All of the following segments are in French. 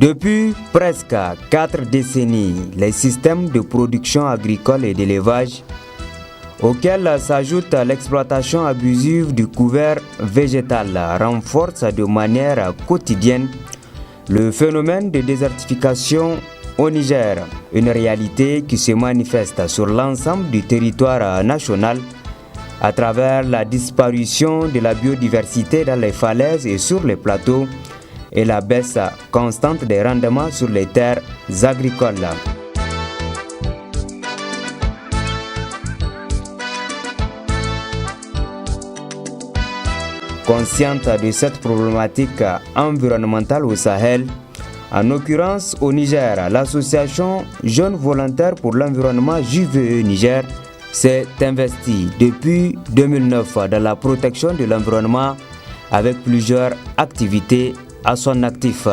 Depuis presque 4 décennies, les systèmes de production agricole et d'élevage, auxquels s'ajoute l'exploitation abusive du couvert végétal, renforcent de manière quotidienne le phénomène de désertification au Niger, une réalité qui se manifeste sur l'ensemble du territoire national à travers la disparition de la biodiversité dans les falaises et sur les plateaux et la baisse constante des rendements sur les terres agricoles. Consciente de cette problématique environnementale au Sahel, en l'occurrence au Niger, l'association Jeunes Volontaires pour l'Environnement JVE Niger s'est investie depuis 2009 dans la protection de l'environnement avec plusieurs activités à son actif.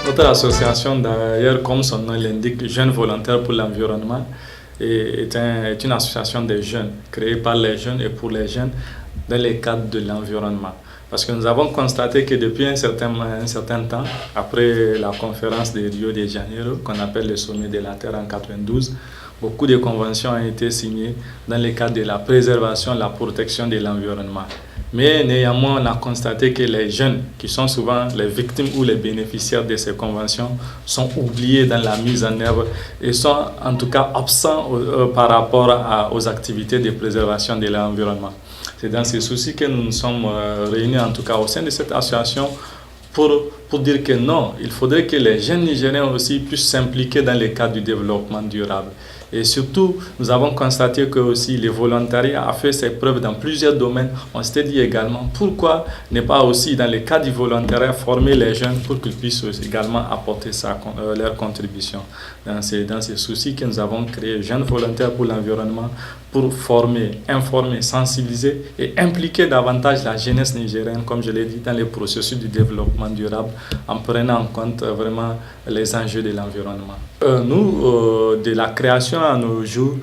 Notre association, d'ailleurs, comme son nom l'indique, Jeunes Volontaires pour l'Environnement, est une association des jeunes, créée par les jeunes et pour les jeunes dans les cadres de l'environnement. Parce que nous avons constaté que depuis un certain temps, après la conférence de Rio de Janeiro, qu'on appelle le sommet de la Terre en 92, beaucoup de conventions ont été signées dans le cadre de la préservation et la protection de l'environnement. Mais néanmoins, on a constaté que les jeunes, qui sont souvent les victimes ou les bénéficiaires de ces conventions, sont oubliés dans la mise en œuvre et sont en tout cas absents par rapport aux activités de préservation de l'environnement. C'est dans ce souci que nous nous sommes réunis, en tout cas au sein de cette association, pour dire que non, il faudrait que les jeunes Nigériens aussi puissent s'impliquer dans le cadre du développement durable. Et surtout, nous avons constaté que aussi le volontariat a fait ses preuves dans plusieurs domaines. On s'était dit également pourquoi ne pas aussi dans le cadre du volontariat former les jeunes pour qu'ils puissent également apporter leur contribution. Dans ces soucis que nous avons créé Jeunes Volontaires pour l'Environnement pour former, informer, sensibiliser et impliquer davantage la jeunesse nigérienne, comme je l'ai dit, dans les processus du développement durable en prenant en compte vraiment les enjeux de l'environnement. Nous, de la création à nos jours,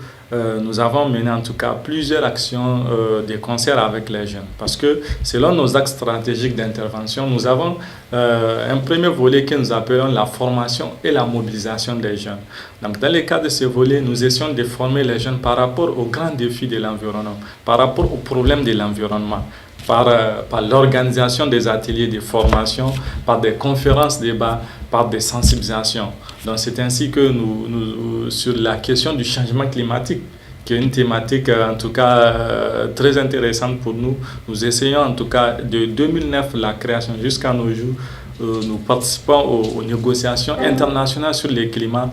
nous avons mené en tout cas plusieurs actions de concert avec les jeunes parce que selon nos axes stratégiques d'intervention, nous avons un premier volet que nous appelons la formation et la mobilisation des jeunes. Donc dans le cadre de ce volet, nous essayons de former les jeunes par rapport aux grands défis de l'environnement, par rapport aux problèmes de l'environnement, par l'organisation des ateliers de formation, par des conférences débats, par des sensibilisations. Donc c'est ainsi que nous sur la question du changement climatique, qui est une thématique en tout cas très intéressante pour nous, nous essayons en tout cas de 2009 la création jusqu'à nos jours, nous participons aux négociations internationales sur le climat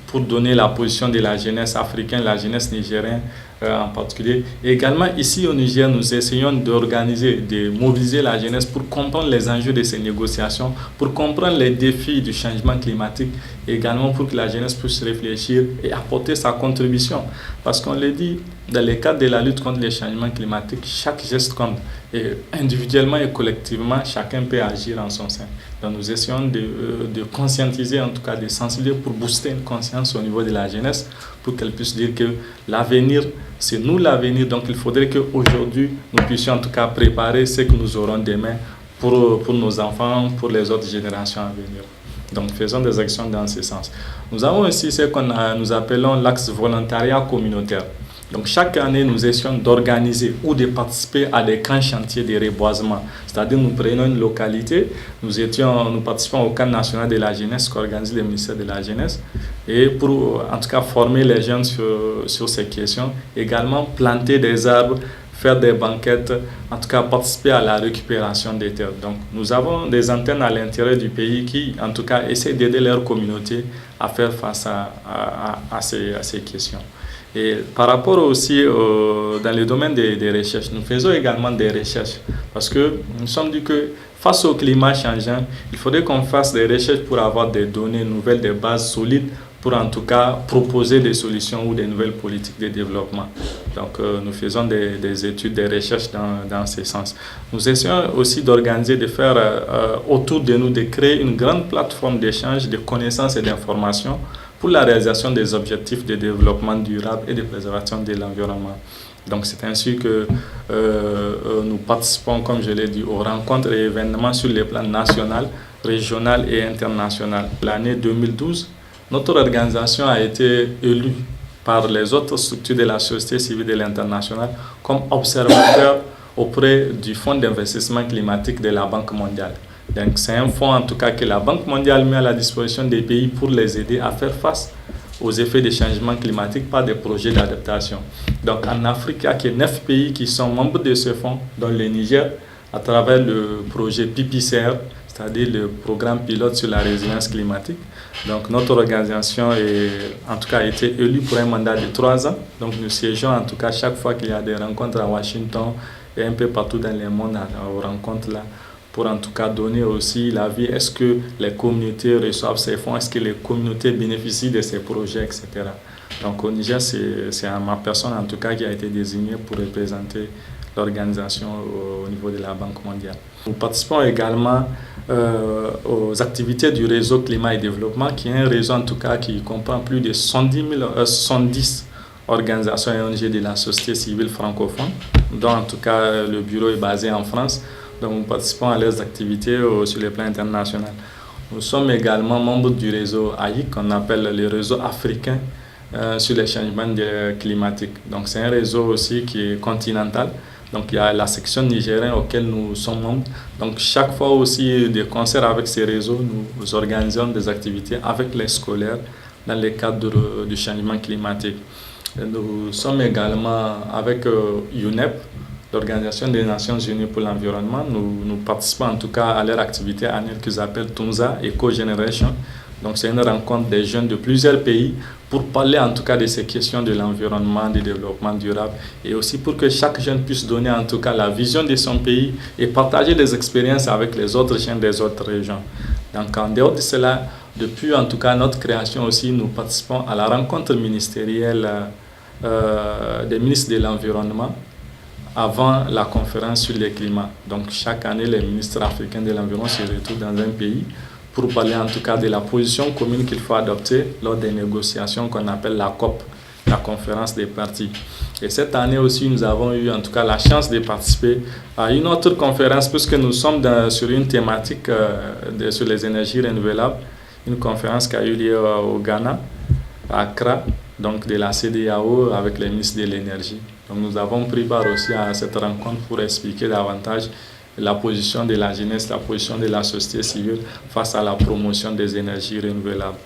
pour donner la position de la jeunesse africaine, la jeunesse nigérienne en particulier. Et également ici au Niger, nous essayons d'organiser, de mobiliser la jeunesse pour comprendre les enjeux de ces négociations, pour comprendre les défis du changement climatique, et également pour que la jeunesse puisse réfléchir et apporter sa contribution. Parce qu'on le dit, dans le cadre de la lutte contre les changements climatiques, chaque geste compte. Et individuellement et collectivement, chacun peut agir en son sein. Donc nous essayons de conscientiser, en tout cas de sensibiliser pour booster une conscience au niveau de la jeunesse, pour qu'elle puisse dire que l'avenir, c'est nous l'avenir. Donc il faudrait qu'aujourd'hui, nous puissions en tout cas préparer ce que nous aurons demain pour nos enfants, pour les autres générations à venir. Donc faisons des actions dans ce sens. Nous avons aussi ce que nous appelons l'axe volontariat communautaire. Donc chaque année, nous essayons d'organiser ou de participer à des grands chantiers de reboisement. C'est-à-dire nous prenons une localité, nous participons au camp national de la jeunesse qu'organise le ministère de la Jeunesse et pour en tout cas former les jeunes sur ces questions. Également planter des arbres, faire des banquettes, en tout cas participer à la récupération des terres. Donc nous avons des antennes à l'intérieur du pays qui en tout cas essaient d'aider leur communauté à faire face à ces questions. Et par rapport aussi dans le domaine des recherches, nous faisons également des recherches parce que nous sommes dit que face au climat changeant, il faudrait qu'on fasse des recherches pour avoir des données nouvelles, des bases solides pour en tout cas proposer des solutions ou des nouvelles politiques de développement. Donc nous faisons des études, des recherches dans ce sens. Nous essayons aussi d'organiser, de faire autour de nous, de créer une grande plateforme d'échange de connaissances et d'informations pour la réalisation des objectifs de développement durable et de préservation de l'environnement. Donc c'est ainsi que nous participons, comme je l'ai dit, aux rencontres et événements sur les plans national, régional et international. L'année 2012, notre organisation a été élue par les autres structures de la société civile de l'international comme observateur auprès du Fonds d'investissement climatique de la Banque mondiale. Donc c'est un fonds en tout cas que la Banque mondiale met à la disposition des pays pour les aider à faire face aux effets des changements climatiques par des projets d'adaptation. Donc en Afrique, il n'y a que 9 pays qui sont membres de ce fonds, dont le Niger, à travers le projet PPCR, c'est-à-dire le programme pilote sur la résilience climatique. Donc notre organisation en tout cas, a été élue pour un mandat de 3 ans. Donc nous siégeons en tout cas chaque fois qu'il y a des rencontres à Washington et un peu partout dans le monde aux rencontres là, pour en tout cas donner aussi l'avis. Est-ce que les communautés reçoivent ces fonds? Est-ce que les communautés bénéficient de ces projets, etc. Donc au Niger, c'est ma personne en tout cas qui a été désignée pour représenter l'organisation au niveau de la Banque mondiale. Nous participons également aux activités du réseau climat et développement, qui est un réseau en tout cas qui comprend plus de 110 organisations et ONG de la société civile francophone, dont en tout cas le bureau est basé en France. Donc nous participons à leurs activités sur le plan international. Nous sommes également membres du réseau AIC, qu'on appelle le réseau africain sur les changements climatiques. Donc c'est un réseau aussi qui est continental. Donc il y a la section nigérienne auquel nous sommes membres. Donc chaque fois aussi des concerts avec ces réseaux, nous organisons des activités avec les scolaires dans le cadre du changement climatique. Nous sommes également avec UNEP, l'Organisation des Nations Unies pour l'environnement. Nous participons en tout cas à leur activité annuelle qu'ils appellent Tunza Eco Generation. Donc c'est une rencontre des jeunes de plusieurs pays pour parler en tout cas de ces questions de l'environnement, du développement durable, et aussi pour que chaque jeune puisse donner en tout cas la vision de son pays et partager des expériences avec les autres jeunes des autres régions. Donc en dehors de cela, depuis en tout cas notre création aussi, nous participons à la rencontre ministérielle des ministres de l'environnement avant la conférence sur le climat. Donc chaque année, les ministres africains de l'environnement se retrouvent dans un pays pour parler en tout cas de la position commune qu'il faut adopter lors des négociations qu'on appelle la COP, la conférence des parties. Et cette année aussi, nous avons eu en tout cas la chance de participer à une autre conférence, puisque nous sommes sur une thématique sur les énergies renouvelables, une conférence qui a eu lieu au Ghana, à Accra, donc de la CEDEAO avec les ministres de l'énergie. Donc nous avons pris part aussi à cette rencontre pour expliquer davantage la position de la jeunesse, la position de la société civile face à la promotion des énergies renouvelables.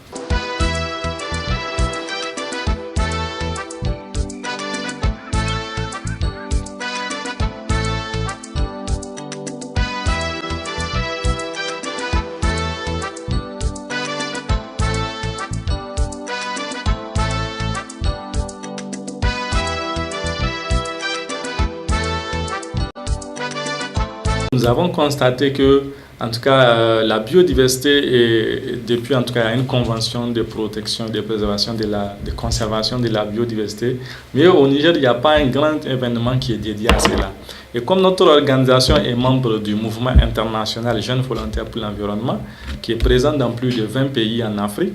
Nous avons constaté que, en tout cas, la biodiversité, depuis en tout cas une convention de protection, de préservation, de conservation de la biodiversité, mais au Niger, il n'y a pas un grand événement qui est dédié à cela. Et comme notre organisation est membre du mouvement international Jeunes Volontaires pour l'Environnement, qui est présent dans plus de 20 pays en Afrique,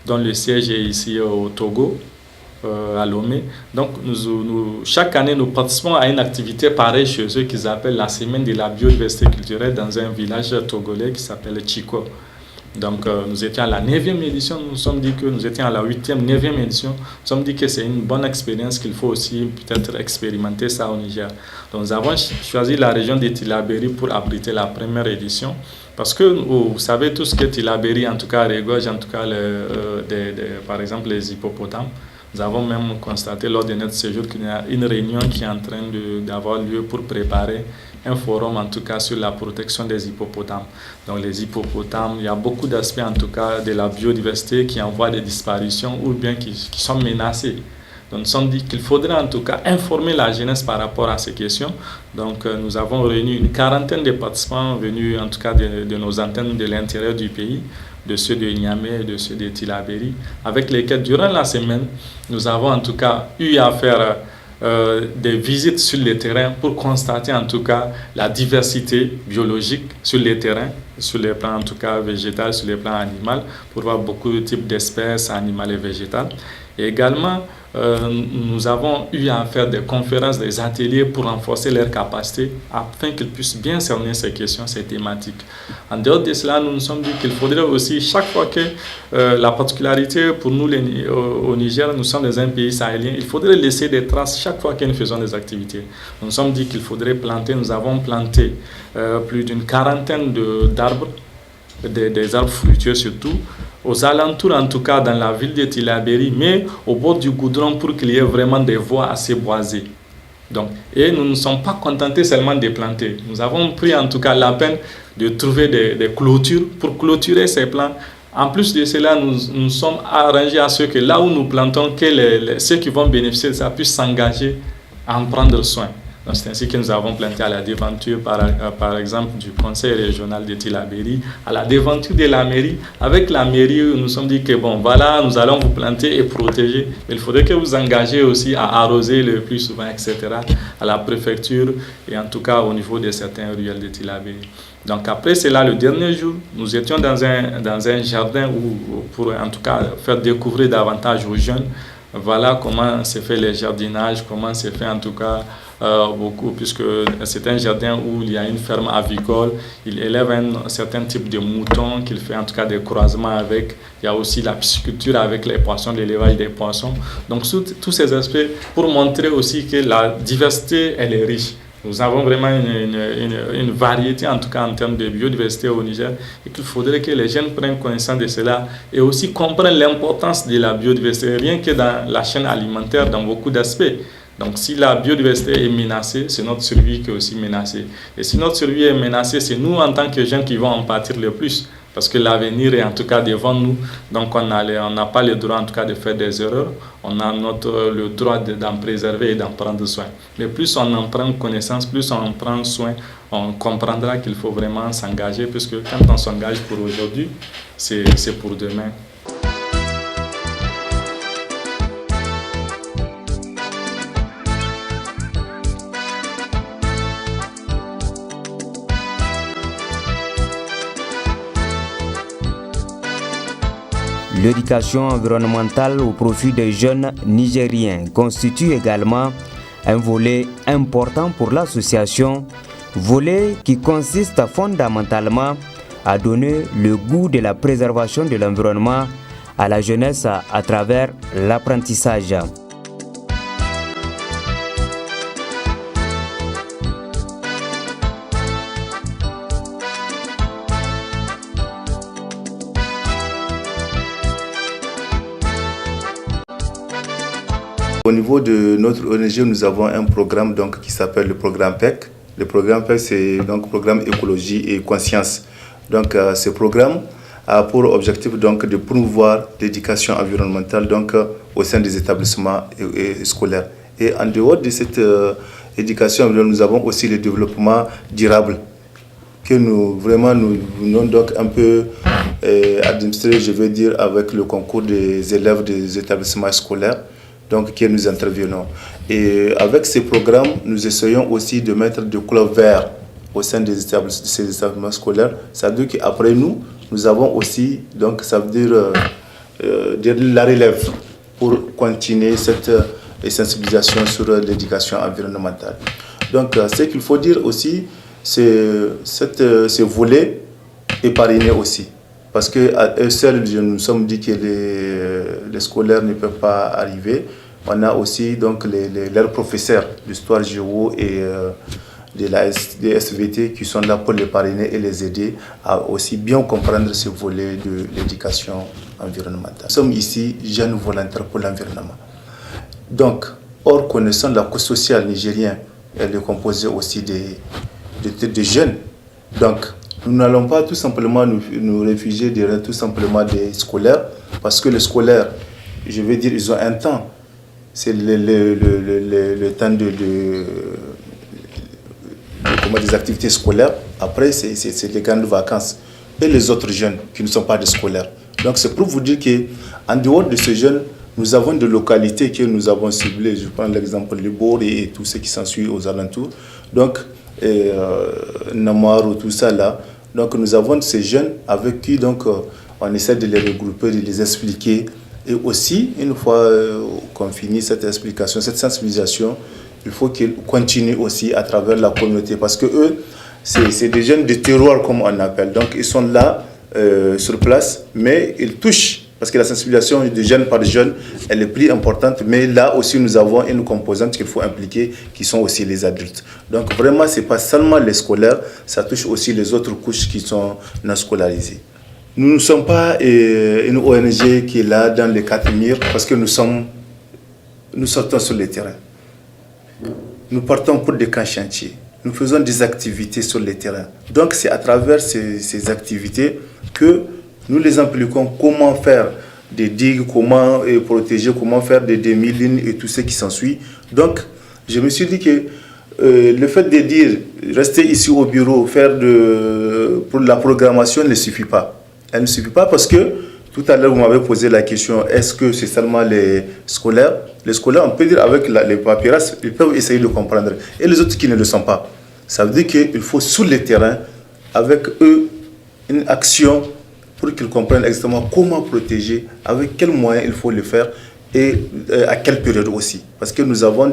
dont le siège est ici au Togo, à Lomé. Donc chaque année, nous participons à une activité pareille chez eux qu'ils appellent la semaine de la biodiversité culturelle dans un village togolais qui s'appelle Chiko. Donc nous étions à la 9e édition, nous nous sommes dit que nous étions à la 8e, 9e édition. Nous nous sommes dit que c'est une bonne expérience, qu'il faut aussi peut-être expérimenter ça au Niger. Donc nous avons choisi la région de Tillabéri pour abriter la première édition. Parce que vous savez tous que Tillabéri, en tout cas, regorge en tout cas par exemple les hippopotames. Nous avons même constaté lors de notre séjour qu'il y a une réunion qui est en train d'avoir lieu pour préparer un forum en tout cas sur la protection des hippopotames. Donc les hippopotames, il y a beaucoup d'aspects en tout cas de la biodiversité qui envoient des disparitions ou bien qui sont menacés. Donc nous nous sommes dit qu'il faudrait en tout cas informer la jeunesse par rapport à ces questions. Donc nous avons réuni une quarantaine de participants venus en tout cas de nos antennes de l'intérieur du pays de ceux de Niamey et de ceux de Tillabéri, avec lesquels, durant la semaine, nous avons en tout cas eu à faire des visites sur le terrain pour constater en tout cas la diversité biologique sur les terrains, sur les plans en tout cas végétal, sur les plans animal, pour voir beaucoup de types d'espèces animales et végétales. Et également, nous avons eu à faire des conférences, des ateliers pour renforcer leurs capacités afin qu'ils puissent bien cerner ces questions, ces thématiques. En dehors de cela, nous nous sommes dit qu'il faudrait aussi, chaque fois que la particularité pour nous au Niger, nous sommes dans un pays sahélien, il faudrait laisser des traces chaque fois que nous faisons des activités. Nous nous sommes dit qu'il faudrait planter, nous avons planté plus d'une quarantaine d'arbres, des arbres fruitieux surtout, aux alentours en tout cas dans la ville de Tillabéri, mais au bord du goudron pour qu'il y ait vraiment des voies assez boisées. Donc, et nous ne sommes pas contentés seulement de planter. Nous avons pris en tout cas la peine de trouver des clôtures pour clôturer ces plants. En plus de cela, nous sommes arrangés à ce que là où nous plantons, que ceux qui vont bénéficier de ça puissent s'engager à en prendre soin. Donc c'est ainsi que nous avons planté à la devanture, par exemple, du conseil régional de Tillabéri, à la devanture de la mairie. Avec la mairie, nous nous sommes dit que bon, voilà, nous allons vous planter et protéger. Mais il faudrait que vous engagez aussi à arroser le plus souvent, etc., à la préfecture et en tout cas au niveau de certains ruelles de Tillabéri. Donc après cela, le dernier jour, nous étions dans un jardin pour en tout cas faire découvrir davantage aux jeunes. Voilà comment se fait le jardinage, comment se fait en tout cas beaucoup, puisque c'est un jardin où il y a une ferme avicole, il élève un certain type de moutons qu'il fait en tout cas des croisements avec, il y a aussi la pisciculture avec les poissons, l'élevage des poissons. Donc tous ces aspects pour montrer aussi que la diversité elle est riche. Nous avons vraiment une variété, en tout cas en termes de biodiversité au Niger, et qu'il faudrait que les jeunes prennent connaissance de cela et aussi comprennent l'importance de la biodiversité, rien que dans la chaîne alimentaire, dans beaucoup d'aspects. Donc si la biodiversité est menacée, c'est notre survie qui est aussi menacée. Et si notre survie est menacée, c'est nous en tant que jeunes qui vont en pâtir le plus. Parce que l'avenir est en tout cas devant nous. Donc on n'a pas le droit en tout cas de faire des erreurs. On a le droit d'en préserver et d'en prendre soin. Mais plus on en prend connaissance, plus on en prend soin, on comprendra qu'il faut vraiment s'engager. Puisque quand on s'engage pour aujourd'hui, c'est pour demain. L'éducation environnementale au profit des jeunes Nigériens constitue également un volet important pour l'association, volet qui consiste fondamentalement à donner le goût de la préservation de l'environnement à la jeunesse à travers l'apprentissage. Au niveau de notre ONG, nous avons un programme donc, qui s'appelle le programme PEC. Le programme PEC, c'est donc programme écologie et conscience. Donc, ce programme a pour objectif donc, de promouvoir l'éducation environnementale donc, au sein des établissements scolaires. Et en dehors de cette éducation, nous avons aussi le développement durable que nous venons donc un peu administrer, je veux dire, avec le concours des élèves des établissements scolaires. Donc, que nous intervenons. Et avec ces programmes, nous essayons aussi de mettre des couleurs verts au sein de ces établissements scolaires. Ça veut dire qu'après nous avons aussi, donc ça veut dire la relève pour continuer cette sensibilisation sur l'éducation environnementale. Donc, ce qu'il faut dire aussi, c'est ce volet est parrainé aussi. Parce qu'à eux seuls, nous nous sommes dit que les scolaires ne peuvent pas arriver. On a aussi donc leurs professeurs d'histoire géo et des SVT qui sont là pour les parrainer et les aider à aussi bien comprendre ce volet de l'éducation environnementale. Nous sommes ici jeunes volontaires pour l'environnement. Donc, hors connaissant la cause sociale nigérienne, elle est composée aussi de jeunes. Donc, nous n'allons pas tout simplement nous réfugier derrière tout simplement des scolaires, parce que les scolaires, je veux dire, ils ont un temps. C'est le temps des activités scolaires. Après, c'est les grandes vacances. et les autres jeunes qui ne sont pas des scolaires. Donc c'est pour vous dire qu'en dehors de ces jeunes, nous avons des localités que nous avons ciblées. Je prends l'exemple de Boré et tout ce qui s'ensuit aux alentours. Donc, Namaro, tout ça là. Donc nous avons ces jeunes avec qui donc, on essaie de les regrouper, de les expliquer. Et aussi, une fois qu'on finit cette explication, cette sensibilisation, il faut qu'ils continuent aussi à travers la communauté. Parce que eux, c'est des jeunes de terroir comme on appelle. Donc ils sont là sur place, mais ils touchent. Parce que la sensibilisation de jeune par jeune, elle est plus importante. Mais là aussi, nous avons une composante qu'il faut impliquer, qui sont aussi les adultes. Donc vraiment, ce n'est pas seulement les scolaires, ça touche aussi les autres couches qui sont non scolarisées. Nous ne sommes pas une ONG qui est là dans les quatre murs, parce que nous sortons sur le terrain. Nous partons pour des camps chantiers. Nous faisons des activités sur le terrain. Donc c'est à travers ces activités que nous les impliquons comment faire des digues, comment protéger, comment faire des demi-lignes et tout ce qui s'ensuit. Donc, je me suis dit que le fait de dire rester ici au bureau, pour la programmation ne suffit pas. Elle ne suffit pas parce que tout à l'heure, vous m'avez posé la question, est-ce que c'est seulement les scolaires? Les scolaires, on peut dire avec les papyrus, ils peuvent essayer de comprendre. Et les autres qui ne le sont pas. Ça veut dire qu'il faut sur le terrain, avec eux, une action pour qu'ils comprennent exactement comment protéger, avec quels moyens il faut le faire et à quelle période aussi. Parce que nous avons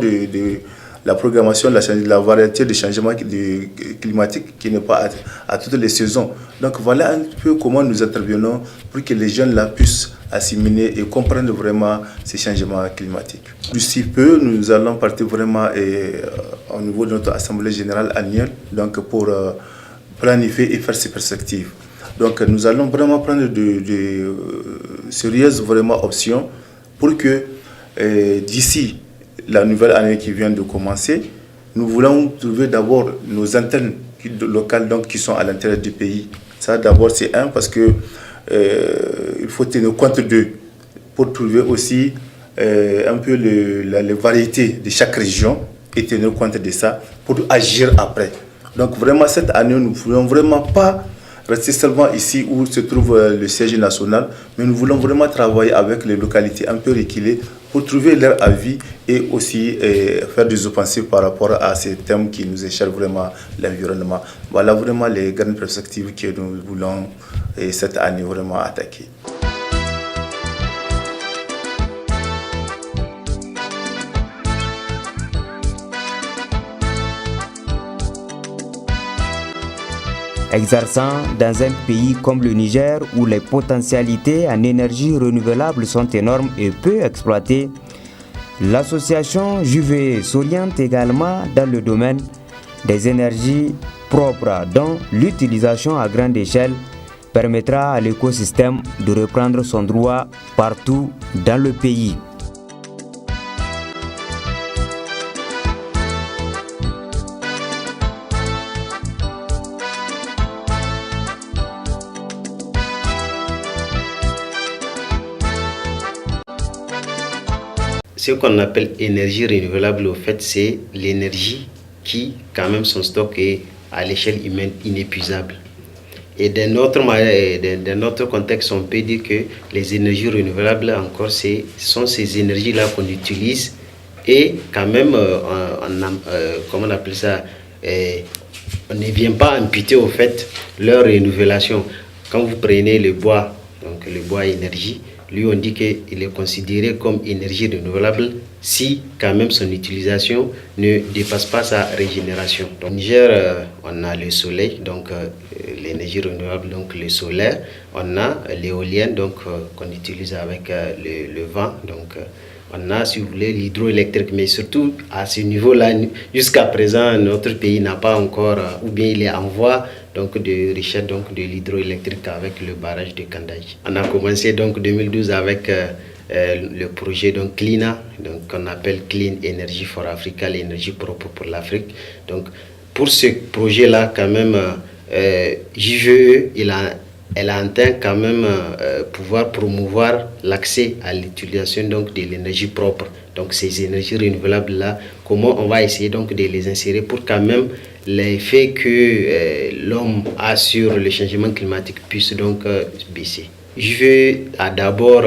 la programmation de la variété de changements climatiques qui n'est pas à toutes les saisons. Donc voilà un peu comment nous intervenons pour que les jeunes là puissent assimiler et comprendre vraiment ces changements climatiques. D'ici peu, nous allons partir vraiment au niveau de notre Assemblée générale annuelle donc pour planifier et faire ces perspectives. Donc nous allons vraiment prendre de sérieuses vraiment options pour que d'ici la nouvelle année qui vient de commencer, nous voulons trouver d'abord nos antennes locales donc, qui sont à l'intérieur du pays. Ça d'abord c'est un parce que il faut tenir compte d'eux pour trouver aussi un peu les variétés de chaque région et tenir compte de ça pour agir après. Donc vraiment cette année nous ne voulons vraiment pas rester seulement ici où se trouve le siège national, mais nous voulons vraiment travailler avec les localités un peu reculées pour trouver leur avis et aussi faire des offensives par rapport à ces thèmes qui nous échappent vraiment, l'environnement. Voilà vraiment les grandes perspectives que nous voulons cette année vraiment attaquer. Exerçant dans un pays comme le Niger où les potentialités en énergie renouvelable sont énormes et peu exploitées, l'association JUVE s'oriente également dans le domaine des énergies propres dont l'utilisation à grande échelle permettra à l'écosystème de reprendre son droit partout dans le pays. Ce qu'on appelle énergie renouvelable, au fait, c'est l'énergie qui, quand même, son stock est à l'échelle humaine inépuisable. Et dans notre contexte, on peut dire que les énergies renouvelables, encore, sont ces énergies-là qu'on utilise et quand même, comment on appelle ça, on ne vient pas imputer, au fait, leur renouvelation. Quand vous prenez le bois, donc le bois énergie, lui on dit qu'il est considéré comme énergie renouvelable si quand même son utilisation ne dépasse pas sa régénération. Donc, au Niger, on a le soleil, donc l'énergie renouvelable, donc le solaire. On a l'éolienne, donc qu'on utilise avec le vent. Donc on a, si vous voulez, l'hydroélectrique, mais surtout à ce niveau-là, jusqu'à présent, notre pays n'a pas encore, ou bien il est en voie donc de recherche donc de l'hydroélectrique avec le barrage de Kandaji. On a commencé donc 2012 avec le projet donc CLEANA, donc qu'on appelle Clean Energy for Africa, l'énergie propre pour l'Afrique. Donc pour ce projet-là, quand même, JVE, elle a atteint quand même pouvoir promouvoir l'accès à l'utilisation donc de l'énergie propre. Donc ces énergies renouvelables là, comment on va essayer donc de les insérer pour quand même l'effet que l'homme a sur le changement climatique puisse donc baisser. Je vais d'abord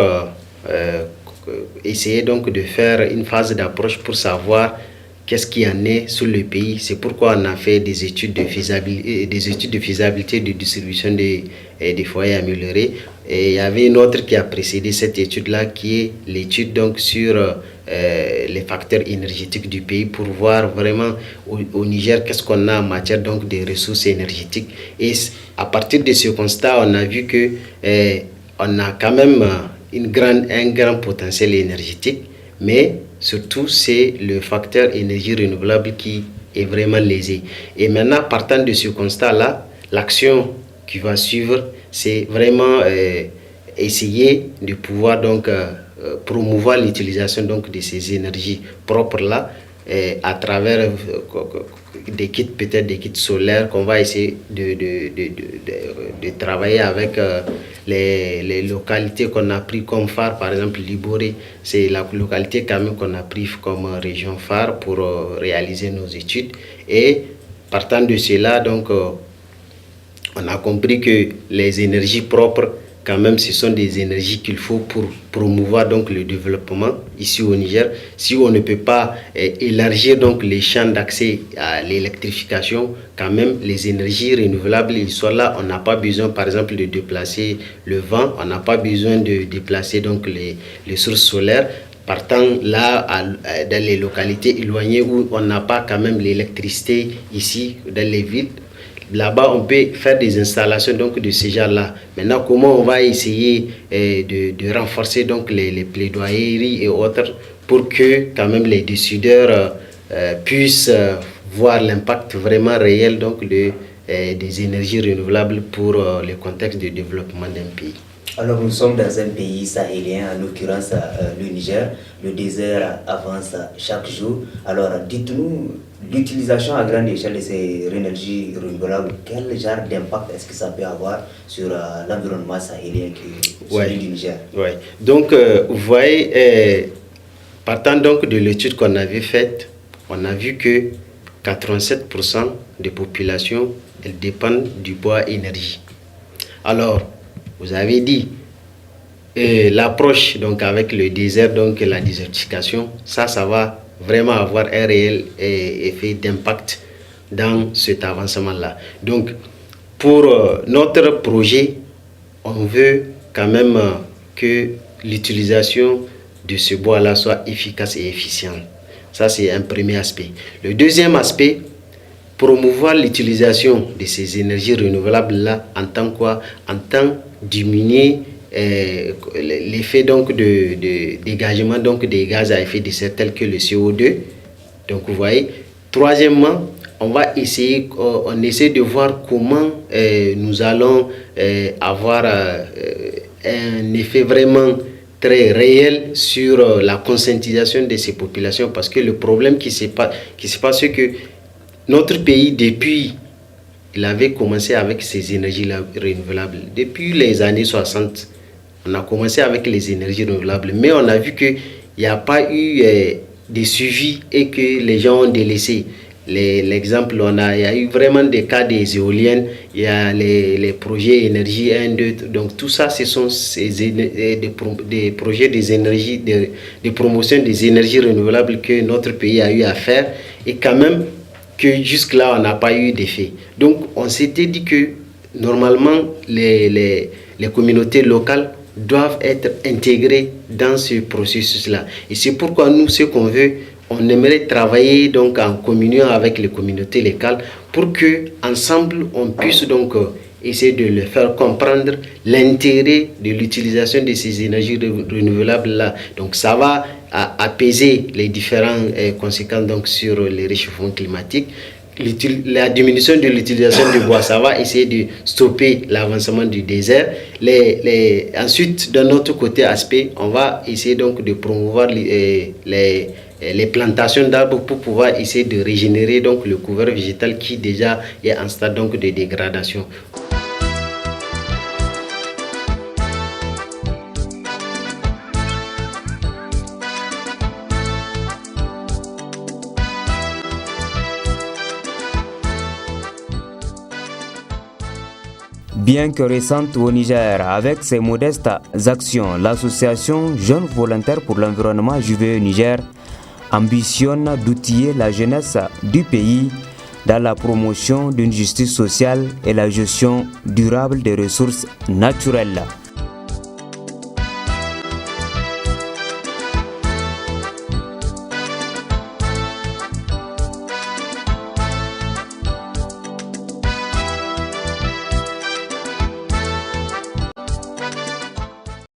essayer donc de faire une phase d'approche pour savoir qu'est-ce qui en est sur le pays. C'est pourquoi on a fait des études de faisabilité de distribution des foyers améliorés. Et il y avait une autre qui a précédé cette étude-là, qui est l'étude donc sur les facteurs énergétiques du pays, pour voir vraiment au Niger qu'est-ce qu'on a en matière donc de ressources énergétiques. Et à partir de ce constat, on a vu que on a quand même un grand potentiel énergétique, mais surtout c'est le facteur énergie renouvelable qui est vraiment lésé. Et maintenant, partant de ce constat-là, l'action qui va suivre, c'est vraiment essayer de pouvoir donc promouvoir l'utilisation donc de ces énergies propres là à travers des kits, peut-être des kits solaires qu'on va essayer de travailler avec les localités qu'on a pris comme phare. Par exemple, Liboré, c'est la localité quand même qu'on a pris comme région phare pour réaliser nos études. Et partant de cela, donc on a compris que les énergies propres, quand même, ce sont des énergies qu'il faut pour promouvoir donc le développement ici au Niger. Si on ne peut pas élargir donc les champs d'accès à l'électrification, quand même les énergies renouvelables, ils sont là. On n'a pas besoin, par exemple, de déplacer le vent, on n'a pas besoin de déplacer donc les sources solaires. Partant là, dans les localités éloignées où on n'a pas quand même l'électricité ici, dans les villes, là-bas, on peut faire des installations donc, de ce genre-là. Maintenant, comment on va essayer de renforcer donc, les plaidoyeries et autres pour que quand même les décideurs puissent voir l'impact vraiment réel donc, des énergies renouvelables pour le contexte de développement d'un pays. Alors nous sommes dans un pays sahélien, en l'occurrence le Niger. Le désert avance chaque jour. Alors dites-nous, l'utilisation à grande échelle de ces énergies renouvelables, quel genre d'impact est-ce que ça peut avoir sur l'environnement sahélien qui est celui du Niger? Ouais. Donc vous voyez, partant donc de l'étude qu'on avait faite, on a vu que 87% des populations elles dépendent du bois énergie. Alors, vous avez dit, l'approche donc avec le désert, donc la désertification, ça va vraiment avoir un réel effet d'impact dans cet avancement-là. Donc, pour notre projet, on veut quand même que l'utilisation de ce bois-là soit efficace et efficiente. Ça, c'est un premier aspect. Le deuxième aspect, promouvoir l'utilisation de ces énergies renouvelables-là en tant quoi? En tant diminuer l'effet donc de dégagement donc des gaz à effet de serre tels que le CO2. Donc vous voyez. Troisièmement, on essaie de voir comment nous allons avoir un effet vraiment très réel sur la conscientisation de ces populations, parce que le problème qui se passe c'est que notre pays, depuis il avait commencé avec ces énergies renouvelables. Depuis les années 60, on a commencé avec les énergies renouvelables, mais on a vu qu'il n'y a pas eu de suivi et que les gens ont délaissé. L'exemple, il y a eu vraiment des cas des éoliennes, il y a les projets énergie 1, 2, donc tout ça, ce sont des projets des énergies, de promotion des énergies renouvelables que notre pays a eu à faire, et quand même, que jusque-là, on n'a pas eu d'effet. Donc, on s'était dit que normalement, les communautés locales doivent être intégrées dans ce processus-là. Et c'est pourquoi nous, ce qu'on veut, on aimerait travailler donc en communion avec les communautés locales pour que ensemble on puisse donc essayer de leur faire comprendre l'intérêt de l'utilisation de ces énergies renouvelables-là. Donc, ça va apaiser les différentes conséquences donc, sur le réchauffement climatique. La diminution de l'utilisation du bois, ça va essayer de stopper l'avancement du désert. Ensuite, d'un autre côté aspect, on va essayer donc de promouvoir les plantations d'arbres pour pouvoir essayer de régénérer donc, le couvert végétal qui déjà est en stade donc, de dégradation. Bien que récente au Niger, avec ses modestes actions, l'association Jeunes Volontaires pour l'Environnement JVE Niger ambitionne d'outiller la jeunesse du pays dans la promotion d'une justice sociale et la gestion durable des ressources naturelles.